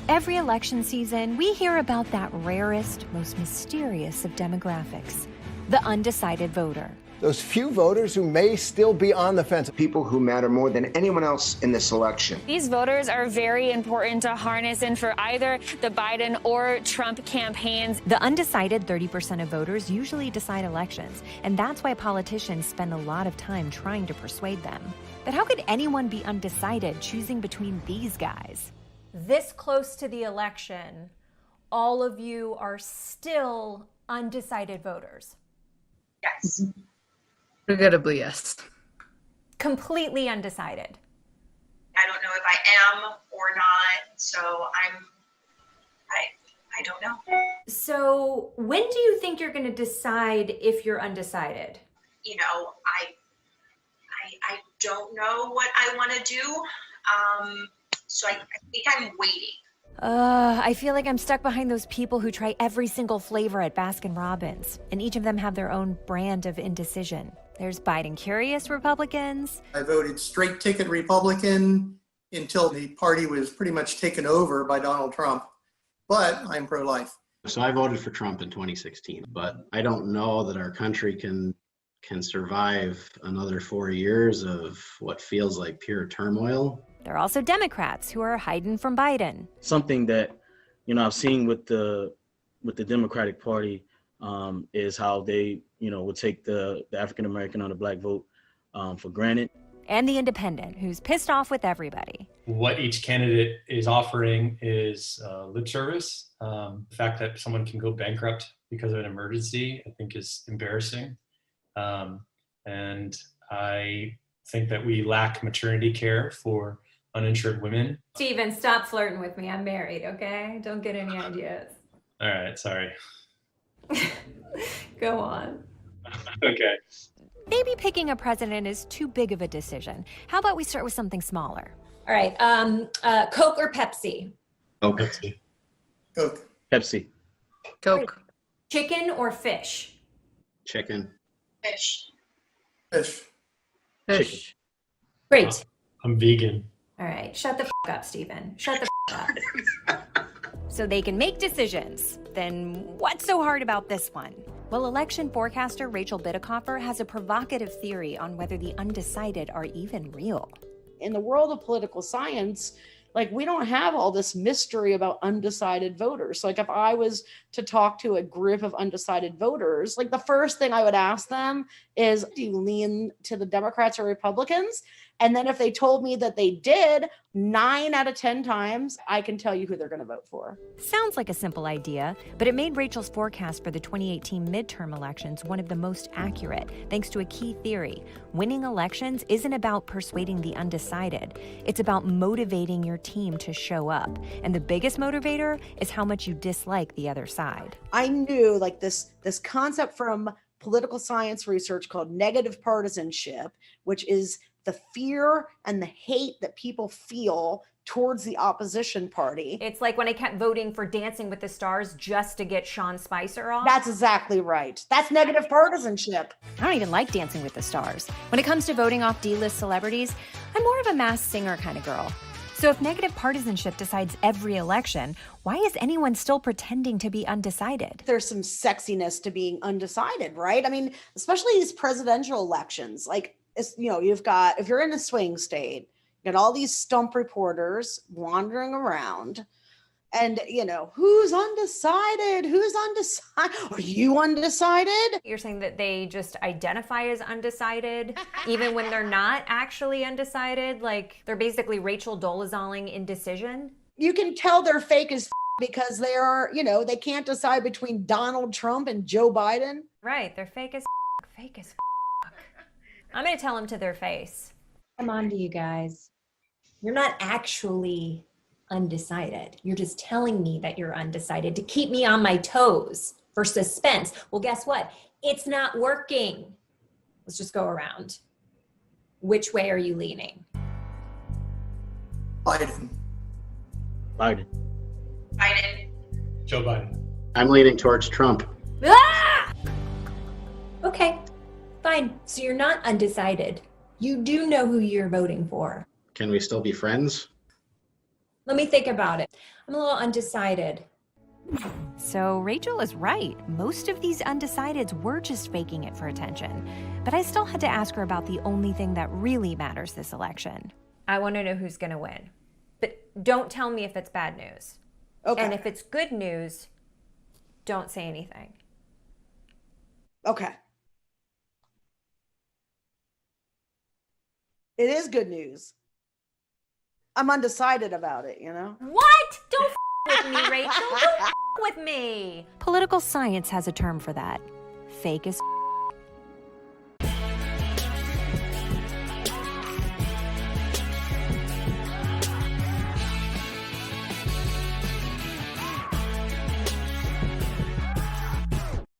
Every election season, we hear about that rarest, most mysterious of demographics, the undecided voter. Those few voters who may still be on the fence. People who matter more than anyone else in this election. These voters are very important to harness in for either the Biden or Trump campaigns. The undecided 30% of voters usually decide elections, and that's why politicians spend a lot of time trying to persuade them. But how could anyone be undecided choosing between these guys? This close to the election, all of you are still undecided voters. Yes. Regrettably, yes. Completely undecided. I don't know if I am or not, so I don't know. So when do you think you're going to decide if you're undecided? You know, I don't know what I want to do, so I think I'm waiting. I feel like I'm stuck behind those people who try every single flavor at Baskin-Robbins, and each of them have their own brand of indecision. There's Biden-curious Republicans. I voted straight ticket Republican until the party was pretty much taken over by Donald Trump, but I'm pro-life. So I voted for Trump in 2016, but I don't know that our country can survive another 4 years of what feels like pure turmoil. There are also Democrats who are hiding from Biden. Something that, I've seen with the Democratic Party is how they, would take the African American or the black vote for granted. And the independent, who's pissed off with everybody. What each candidate is offering is lip service. The fact that someone can go bankrupt because of an emergency, I think, is embarrassing. And I think that we lack maternity care for uninsured women. Steven, stop flirting with me. I'm married, okay? Don't get any ideas. All right, sorry. Go on. Okay. Maybe picking a president is too big of a decision. How about we start with something smaller? All right, Coke or Pepsi? Coke. Coke. Pepsi. Coke. Chicken or fish? Chicken. Fish. Fish. Fish. Great. I'm vegan. All right, shut the up, Steven. Shut the up. So they can make decisions. Then what's so hard about this one? Well, election forecaster Rachel Bitecofer has a provocative theory on whether the undecided are even real. In the world of political science, we don't have all this mystery about undecided voters. So if I was to talk to a group of undecided voters, the first thing I would ask them is, do you lean to the Democrats or Republicans? And then if they told me that they did, 9 out of 10 times, I can tell you who they're going to vote for. Sounds like a simple idea, but it made Rachel's forecast for the 2018 midterm elections one of the most accurate, thanks to a key theory. Winning elections isn't about persuading the undecided. It's about motivating your team to show up. And the biggest motivator is how much you dislike the other side. I knew this concept from political science research called negative partisanship, which is the fear and the hate that people feel towards the opposition party. It's like when I kept voting for Dancing with the Stars just to get Sean Spicer off. That's exactly right. That's negative partisanship. I don't even like Dancing with the Stars. When it comes to voting off D-list celebrities, I'm more of a Masked Singer kind of girl. So if negative partisanship decides every election, why is anyone still pretending to be undecided? There's some sexiness to being undecided, right? I mean, especially these presidential elections. You've got, if you're in a swing state, you got all these stump reporters wandering around and, who's undecided? Who's undecided? Are you undecided? You're saying that they just identify as undecided, even when they're not actually undecided? They're basically Rachel Dolazaling indecision? You can tell they're fake as because they are, they can't decide between Donald Trump and Joe Biden. Right, they're fake as fake as I'm going to tell them to their face. Come on to you guys. You're not actually undecided. You're just telling me that you're undecided to keep me on my toes for suspense. Well, guess what? It's not working. Let's just go around. Which way are you leaning? Biden. Biden. Biden. Joe Biden. I'm leaning towards Trump. Ah! Okay, fine. So you're not undecided. You do know who you're voting for. Can we still be friends? Let me think about it. I'm a little undecided. So Rachel is right. Most of these undecideds were just faking it for attention. But I still had to ask her about the only thing that really matters this election. I want to know who's going to win. But don't tell me if it's bad news. Okay. And if it's good news, don't say anything. Okay. It is good news. I'm undecided about it, you know? What? Don't with me, Rachel. Don't with me. Political science has a term for that. Fake as